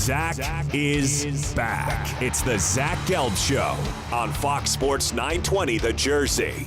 Zach is back. It's the Zach Gelb Show on Fox Sports 920 The Jersey.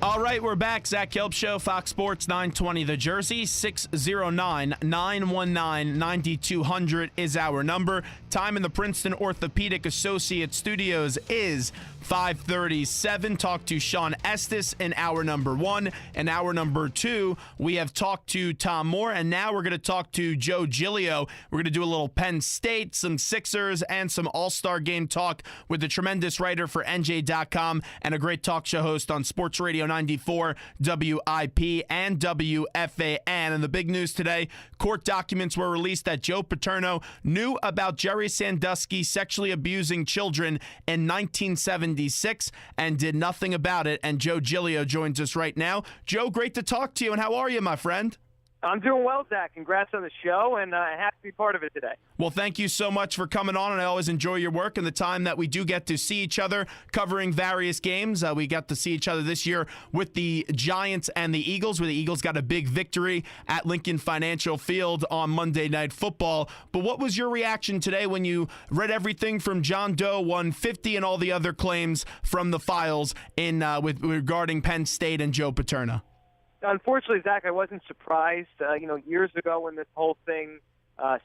All right, we're back. Zach Gelb Show, Fox Sports 920 The Jersey. 609-919-9200 is our number. Time in the Princeton Orthopedic Associates Studios is 5:37. Talk to Sean Estes in hour number 1. In hour number 2, we have talked to Tom Moore, and now we're going to talk to Joe Giglio. We're going to do a little Penn State, some Sixers, and some All-Star Game talk with the tremendous writer for NJ.com and a great talk show host on Sports Radio 94 WIP and WFAN. And the big news today, court documents were released that Joe Paterno knew about Jerry Sandusky sexually abusing children in 1976 and did nothing about it. And Joe Giglio joins us right now. Joe, great to talk to you, and how are you, my friend? I'm doing well, Zach. Congrats on the show, and happy to be part of it today. Well, thank you so much for coming on, and I always enjoy your work and the time that we do get to see each other covering various games. We got to see each other this year with the Giants and the Eagles, where the Eagles got a big victory at Lincoln Financial Field on Monday Night Football. But what was your reaction today when you read everything from John Doe 150 and all the other claims from the files regarding Penn State and Joe Paterno? Unfortunately, Zach, I wasn't surprised. Years ago when this whole thing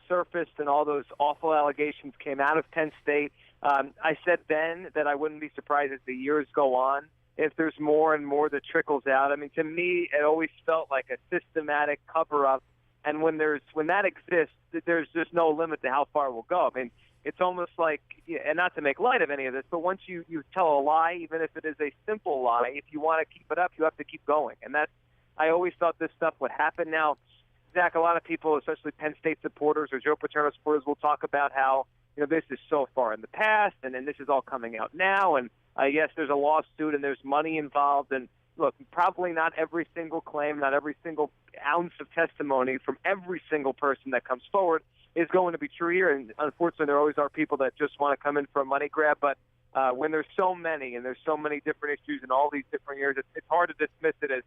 surfaced and all those awful allegations came out of Penn State, I said then that I wouldn't be surprised as the years go on if there's more and more that trickles out. I mean, to me, it always felt like a systematic cover-up, and when that exists, there's just no limit to how far we'll go. I mean, it's almost like, and not to make light of any of this, but once you tell a lie, even if it is a simple lie, if you want to keep it up, you have to keep going, and I always thought this stuff would happen. Now, Zach, a lot of people, especially Penn State supporters or Joe Paterno supporters, will talk about how this is so far in the past, and then this is all coming out now. And yes, there's a lawsuit and there's money involved. And look, probably not every single claim, not every single ounce of testimony from every single person that comes forward is going to be true here. And unfortunately, there always are people that just want to come in for a money grab. But when there's so many and there's so many different issues in all these different years, it's hard to dismiss it as,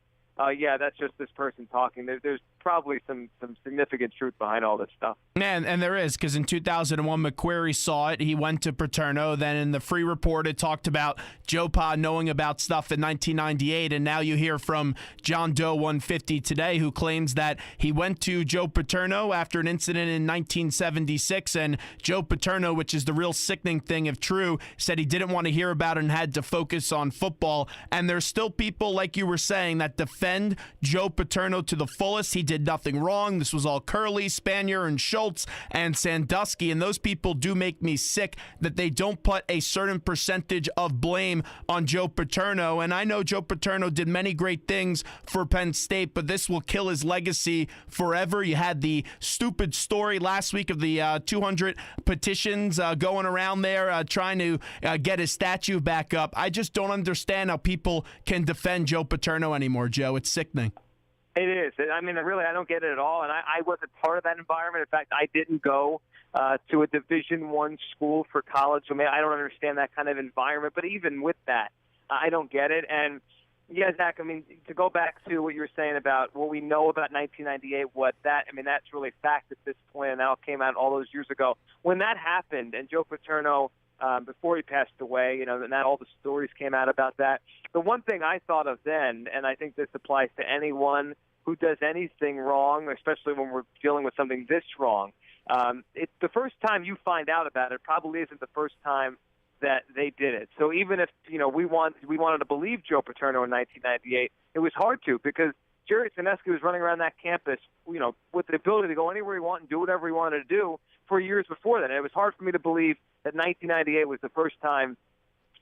yeah, that's just this person talking. There's probably some significant truth behind all this stuff. And there is, because in 2001, McQuarrie saw it. He went to Paterno. Then in the free report, it talked about Joe Pa knowing about stuff in 1998. And now you hear from John Doe 150 today, who claims that he went to Joe Paterno after an incident in 1976. And Joe Paterno, which is the real sickening thing if true, said he didn't want to hear about it and had to focus on football. And there's still people, like you were saying, that defend Joe Paterno to the fullest. He did nothing wrong. This was all Curley, Spanier, and Schultz and Sandusky, and those people do make me sick that they don't put a certain percentage of blame on Joe Paterno. And I know Joe Paterno did many great things for Penn State, but this will kill his legacy forever. You had the stupid story last week of the 200 petitions going around there trying to get his statue back up. I just don't understand how people can defend Joe Paterno anymore, Joe. It's sickening. It is. I mean, really, I don't get it at all. And I wasn't part of that environment. In fact, I didn't go to a Division I school for college. I mean, I don't understand that kind of environment. But even with that, I don't get it. And, yeah, Zach, I mean, to go back to what you were saying about what we know about 1998, that's really fact at this point, and that came out all those years ago. When that happened, and Joe Paterno, before he passed away, and that all the stories came out about that. The one thing I thought of then, and I think this applies to anyone who does anything wrong, especially when we're dealing with something this wrong, it's the first time you find out about it probably isn't the first time that they did it. So even if we wanted to believe Joe Paterno in 1998, it was hard to, because Jerry Sandusky was running around that campus, with the ability to go anywhere he wanted and do whatever he wanted to do for years before that. And it was hard for me to believe that 1998 was the first time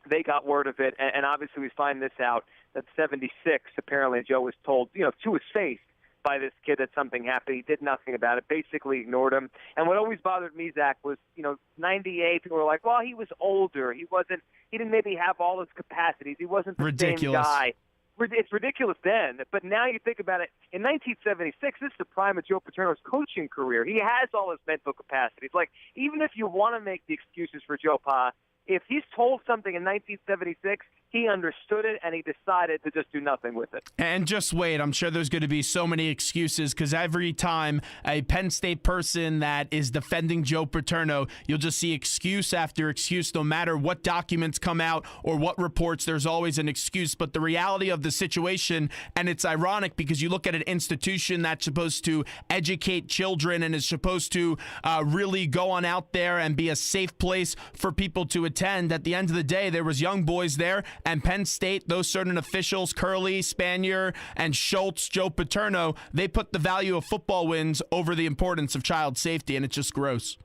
they got word of it. And obviously we find this out that 76, apparently Joe was told, to his face by this kid that something happened. He did nothing about it, basically ignored him. And what always bothered me, Zach, was, 98, people were like, well, he was older. He didn't maybe have all his capacities. He wasn't the same guy. It's ridiculous then, but now you think about it, in 1976, this is the prime of Joe Paterno's coaching career. He has all his mental capacities. Like, even if you want to make the excuses for Joe Pa, if he's told something in 1976, he understood it, and he decided to just do nothing with it. And just wait. I'm sure there's going to be so many excuses because every time a Penn State person that is defending Joe Paterno, you'll just see excuse after excuse. No matter what documents come out or what reports, there's always an excuse. But the reality of the situation, and it's ironic because you look at an institution that's supposed to educate children and is supposed to really go on out there and be a safe place for people to attend. At the end of the day, there was young boys there. And Penn State, those certain officials, Curley, Spanier, and Schultz, Joe Paterno, they put the value of football wins over the importance of child safety, and it's just gross.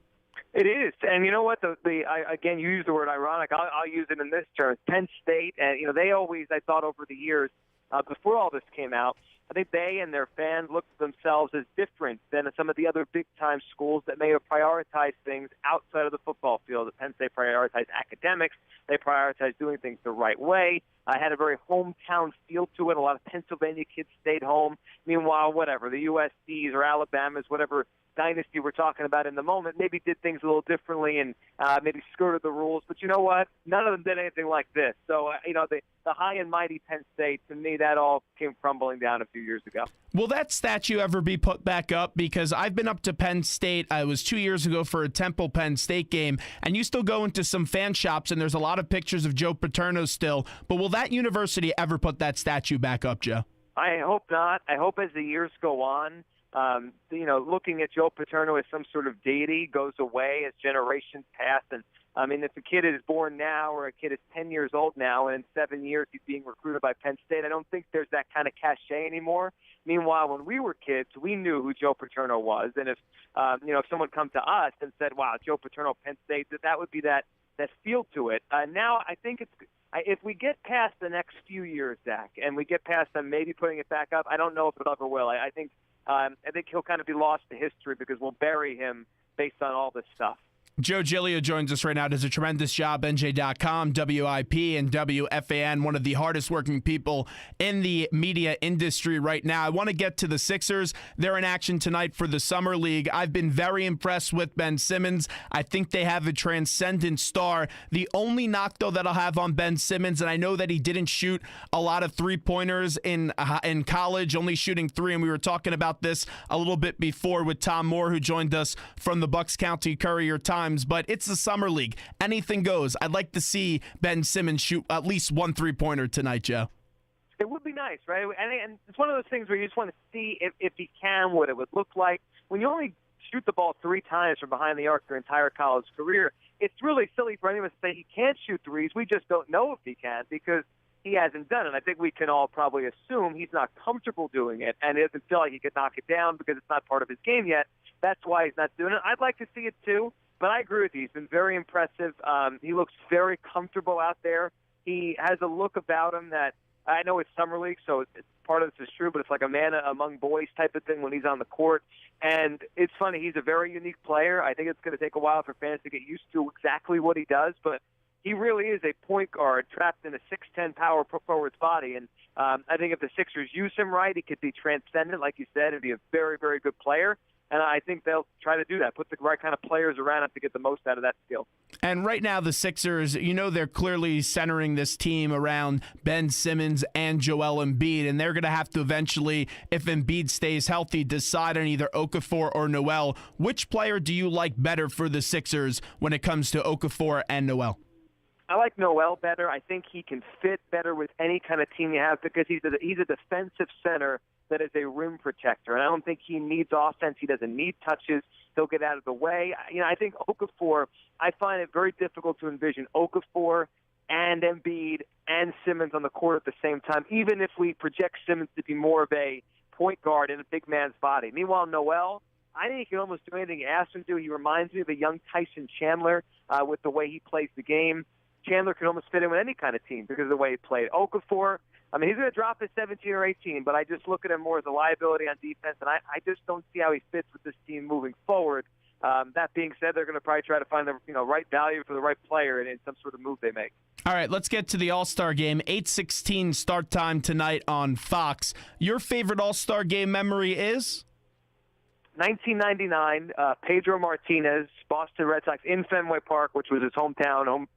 It is, and you know what? Again, you use the word ironic. I'll use it in this term. Penn State, and they always, I thought over the years, before all this came out, I think they and their fans looked at themselves as different than some of the other big-time schools that may have prioritized things outside of the football field. At Penn State prioritized academics. They prioritized doing things the right way. I had a very hometown feel to it. A lot of Pennsylvania kids stayed home. Meanwhile, whatever, the USCs or Alabamas, whatever dynasty we're talking about in the moment, maybe did things a little differently and maybe skirted the rules. But you know what? None of them did anything like this. So, the high and mighty Penn State, to me, that all came crumbling down a few years ago. Will that statue ever be put back up? Because I've been up to Penn State. I was 2 years ago for a Temple Penn State game, and you still go into some fan shops, and there's a lot of pictures of Joe Paterno still. But will that university ever put that statue back up, Joe? I hope not. I hope as the years go on, looking at Joe Paterno as some sort of deity goes away as generations pass. And, if a kid is born now or a kid is 10 years old now and in 7 years he's being recruited by Penn State, I don't think there's that kind of cachet anymore. Meanwhile, when we were kids, we knew who Joe Paterno was. And if someone come to us and said, wow, Joe Paterno, Penn State, that would be that feel to it. Now I think if we get past the next few years, Zach, and we get past them maybe putting it back up, I don't know if it ever will. I think he'll kind of be lost to history because we'll bury him based on all this stuff. Joe Giglio joins us right now. Does a tremendous job, NJ.com, WIP, and WFAN, one of the hardest working people in the media industry right now. I want to get to the Sixers. They're in action tonight for the Summer League. I've been very impressed with Ben Simmons. I think they have a transcendent star. The only knock, though, that I'll have on Ben Simmons, and I know that he didn't shoot a lot of three-pointers in college, only shooting 3, and we were talking about this a little bit before with Tom Moore, who joined us from the Bucks County Courier-Times. But it's the Summer League. Anything goes. I'd like to see Ben Simmons shoot at least one three-pointer tonight, Joe. It would be nice, right? And it's one of those things where you just want to see if he can, what it would look like. When you only shoot the ball 3 times from behind the arc your entire college career, it's really silly for anyone to say he can't shoot threes. We just don't know if he can because he hasn't done it. I think we can all probably assume he's not comfortable doing it, and it doesn't feel like he could knock it down because it's not part of his game yet. That's why he's not doing it. I'd like to see it too. But I agree with you. He's been very impressive. He looks very comfortable out there. He has a look about him that I know it's Summer League, so part of this is true, but it's like a man among boys type of thing when he's on the court. And it's funny. He's a very unique player. I think it's going to take a while for fans to get used to exactly what he does, but he really is a point guard trapped in a 6'10" power forward's body. And I think if the Sixers use him right, he could be transcendent, like you said, and be a very, very good player. And I think they'll try to do that, put the right kind of players around him to get the most out of that skill. And right now the Sixers, they're clearly centering this team around Ben Simmons and Joel Embiid, and they're going to have to eventually, if Embiid stays healthy, decide on either Okafor or Noel. Which player do you like better for the Sixers when it comes to Okafor and Noel? I like Noel better. I think he can fit better with any kind of team you have because he's a defensive center that is a rim protector. And I don't think he needs offense. He doesn't need touches. He'll get out of the way. I think Okafor, I find it very difficult to envision Okafor and Embiid and Simmons on the court at the same time, even if we project Simmons to be more of a point guard in a big man's body. Meanwhile, Noel, I think he can almost do anything you ask him to. He reminds me of a young Tyson Chandler with the way he plays the game. Chandler can almost fit in with any kind of team because of the way he played. Okafor, he's going to drop his 17 or 18, but I just look at him more as a liability on defense, and I just don't see how he fits with this team moving forward. That being said, they're going to probably try to find the right value for the right player in some sort of move they make. All right, let's get to the All-Star game. 8:16 start time tonight on Fox. Your favorite All-Star game memory is? 1999, Pedro Martinez, Boston Red Sox in Fenway Park, which was his home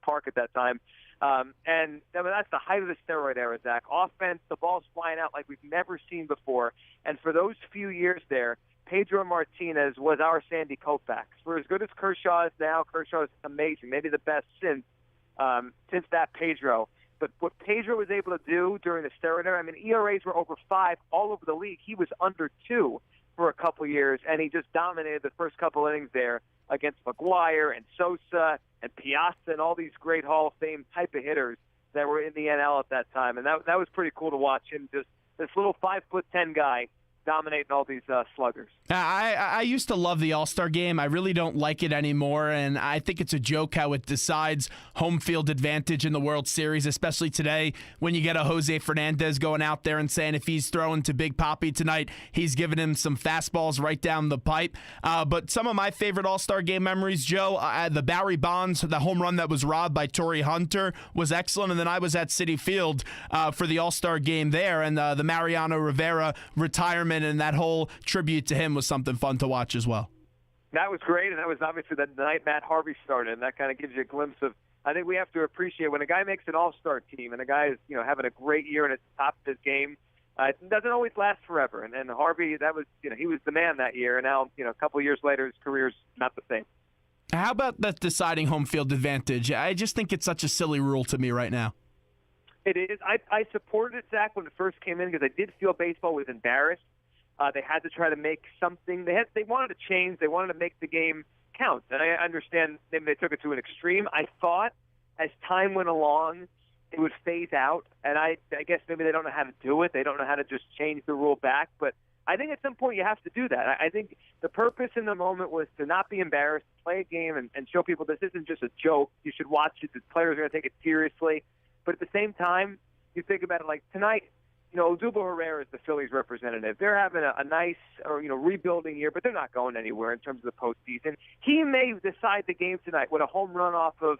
park at that time. And I mean, that's the height of the steroid era, Zach. Offense, the ball's flying out like we've never seen before. And for those few years there, Pedro Martinez was our Sandy Koufax. For as good as Kershaw is now, Kershaw is amazing, maybe the best since that Pedro. But what Pedro was able to do during the steroid era, I mean, ERAs were over 5 all over the league. He was under 2 for a couple years, and he just dominated the first couple innings there against McGuire and Sosa and Piazza and all these great Hall of Fame type of hitters that were in the NL at that time. And that was pretty cool to watch him, just this little 5'10" guy dominating all these sluggers. I used to love the All-Star Game. I really don't like it anymore, and I think it's a joke how it decides home field advantage in the World Series, especially today when you get a Jose Fernandez going out there and saying if he's throwing to Big Papi tonight, he's giving him some fastballs right down the pipe. But some of my favorite All-Star Game memories, Joe, the Barry Bonds, the home run that was robbed by Torrey Hunter was excellent, and then I was at Citi Field for the All-Star Game there, and the Mariano Rivera retirement and that whole tribute to him was something fun to watch as well. That was great, and that was obviously the night Matt Harvey started, and that kind of gives you a glimpse of, I think we have to appreciate when a guy makes an all-star team and a guy is, having a great year and at the top of his game, it doesn't always last forever. And Harvey, that was, he was the man that year, and now, a couple of years later, his career's not the same. How about that deciding home field advantage? I just think it's such a silly rule to me right now. It is. I supported it, Zach, when it first came in because I did feel baseball was embarrassed. They had to try to make something. They wanted to change. They wanted to make the game count. And I understand maybe they took it to an extreme. I thought as time went along, it would phase out. And I guess maybe they don't know how to do it. They don't know how to just change the rule back. But I think at some point you have to do that. I think the purpose in the moment was to not be embarrassed, play a game, and show people this isn't just a joke. You should watch it. The players are going to take it seriously. But at the same time, you think about it like tonight, Odubel Herrera is the Phillies representative. They're having a nice rebuilding year, but they're not going anywhere in terms of the postseason. He may decide the game tonight with a home run off of,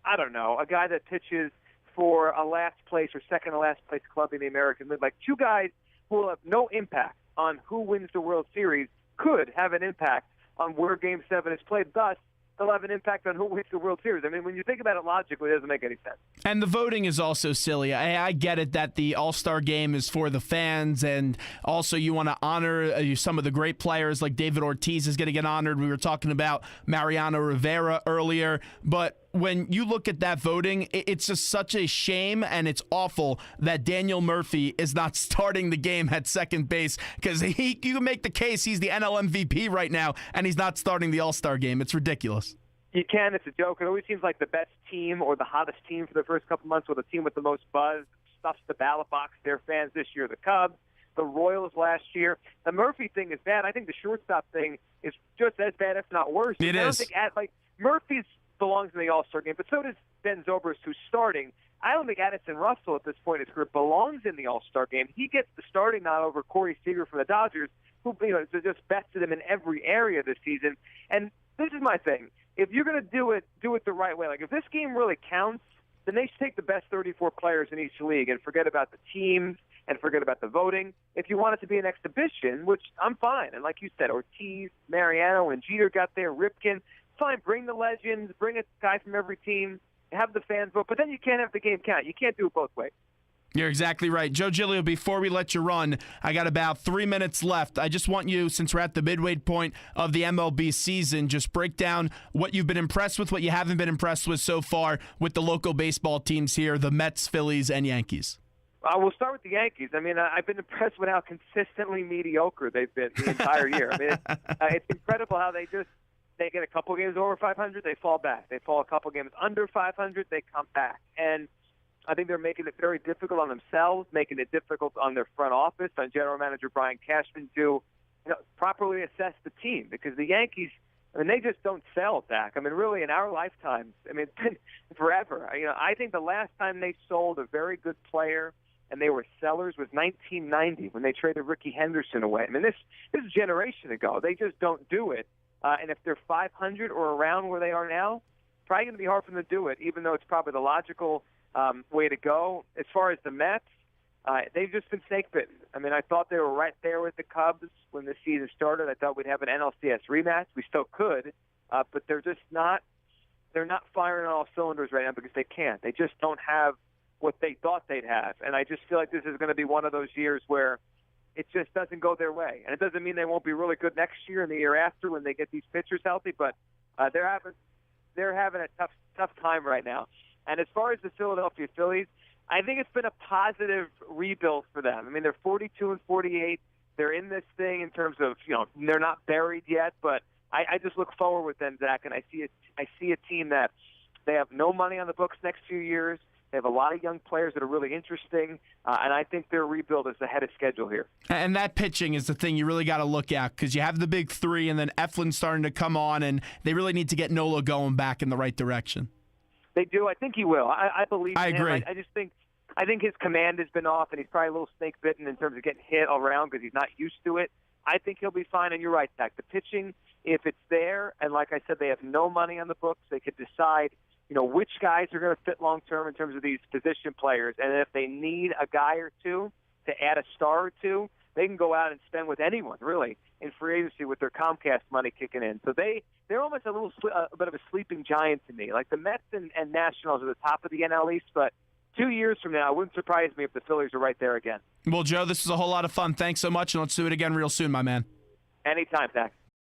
I don't know, a guy that pitches for a last place or second to last place club in the American League. Like two guys who will have no impact on who wins the World Series could have an impact on where Game 7 is played. Thus, they'll have an impact on who wins the World Series. I mean, when you think about it logically, it doesn't make any sense. And the voting is also silly. I get it that the All-Star Game is for the fans, and also you want to honor some of the great players like David Ortiz is going to get honored. We were talking about Mariano Rivera earlier, but when you look at that voting, it's just such a shame, and it's awful that Daniel Murphy is not starting the game at second base because you can make the case he's the NL MVP right now, and he's not starting the All-Star Game. It's ridiculous. You can. It's a joke. It always seems like the best team or the hottest team for the first couple months, or the team with the most buzz stuffs the ballot box. Their fans this year, the Cubs, the Royals last year. The Murphy thing is bad. I think the shortstop thing is just as bad, if not worse. It I don't is. think Murphy's belongs in the All-Star game, but so does Ben Zobrist, who's starting. I don't think Addison Russell at this point in his career belongs in the All-Star game. He gets the starting nod over Corey Seager from the Dodgers, who just bested him in every area this season. And this is my thing. If you're going to do it the right way. Like if this game really counts, then they should take the best 34 players in each league and forget about the teams and forget about the voting. If you want it to be an exhibition, which I'm fine, and like you said, Ortiz, Mariano, and Jeter got there, Ripken, fine, bring the legends, bring a guy from every team, have the fans vote, but then you can't have the game count. You can't do it both ways. You're exactly right. Joe Giglio, before we let you run, I got about 3 minutes left. I just want you, since we're at the midway point of the MLB season, just break down what you've been impressed with, what you haven't been impressed with so far with the local baseball teams here, the Mets, Phillies, and Yankees. We'll start with the Yankees. I mean, I've been impressed with how consistently mediocre they've been the entire year. I mean, it's incredible how they get a couple games over 500, they fall back. They fall a couple games under 500, they come back. And I think they're making it very difficult on themselves, making it difficult on their front office, on general manager Brian Cashman to properly assess the team. Because the Yankees, I mean, they just don't sell, Zach. I mean, really, in our lifetimes, I mean, it's been forever. I think the last time they sold a very good player and they were sellers was 1990 when they traded Ricky Henderson away. I mean, this is a generation ago. They just don't do it. And if they're 500 or around where they are now, it's probably going to be hard for them to do it, even though it's probably the logical way to go. As far as the Mets, they've just been snake bitten. I mean, I thought they were right there with the Cubs when the season started. I thought we'd have an NLCS rematch. We still could, but they're just not they're not firing on all cylinders right now because they can't. They just don't have what they thought they'd have. And I just feel like this is going to be one of those years where it just doesn't go their way. And it doesn't mean they won't be really good next year and the year after when they get these pitchers healthy, but they're having a tough time right now. And as far as the Philadelphia Phillies, I think it's been a positive rebuild for them. I mean, they're 42-48. They're in this thing in terms of, they're not buried yet, but I just look forward with them, Zach, and I see a team that they have no money on the books next few years. They have a lot of young players that are really interesting, and I think their rebuild is ahead of schedule here. And that pitching is the thing you really got to look at because you have the big three, and then Eflin's starting to come on, and they really need to get Nola going back in the right direction. They do. I think he will. I believe in him. I agree. I think his command has been off, and he's probably a little snake-bitten in terms of getting hit around because he's not used to it. I think he'll be fine, and you're right, Zach. The pitching, if it's there, and like I said, they have no money on the books, they could decide which guys are going to fit long-term in terms of these position players. And if they need a guy or two to add a star or two, they can go out and spend with anyone, really, in free agency with their Comcast money kicking in. So they're almost a bit of a sleeping giant to me. Like the Mets and Nationals are the top of the NL East, but 2 years from now, it wouldn't surprise me if the Phillies are right there again. Well, Joe, this is a whole lot of fun. Thanks so much, and let's do it again real soon, my man. Anytime, Zach.